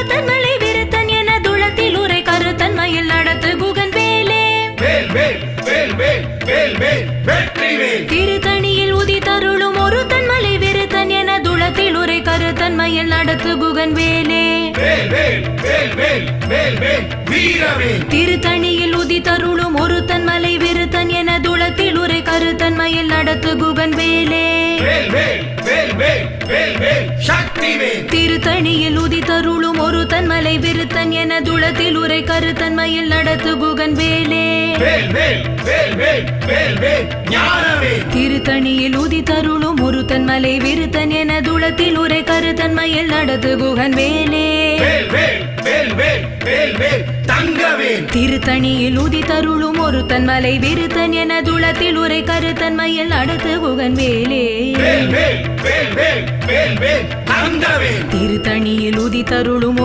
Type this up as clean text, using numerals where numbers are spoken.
தன்மலை விருத்தன் என துளத்தில் உரை கருத்தன்மையில் நடத்து குகன் வேலே திருத்தணியில் உதித்தருளும் ஒரு தன்மலை விருத்தன் என துளத்தில் உரை கருத்தன்மையில் நடத்து குகன் வேலே திருத்தணியில் உதித்தருளும் ஒரு தன்மலை விருத்தன் என துளத்தில் உரை கருத்தன்மையில் நடத்து குகன் வேலே திருத்தணியில் உதித்தருளும் ஒரு தன்மலை விருத்தன் என துளத்தில் உரை கருத்தன்மையில் நடத்து குகன் வேலே திருத்தணியில் உதித்தருளும் ஒரு தன்மலை விருத்தன் என துளத்தில் உரை கருத்தன்மையில் நடத்து குகன் வேலே திருத்தணியில் உதித்தருளும் ஒரு தன்மலை விருத்தன் என துளத்தில் உரை கருத்தன்மையில் நடத்து குகன் வேலே திருத்தணியில் உதித்தருளும்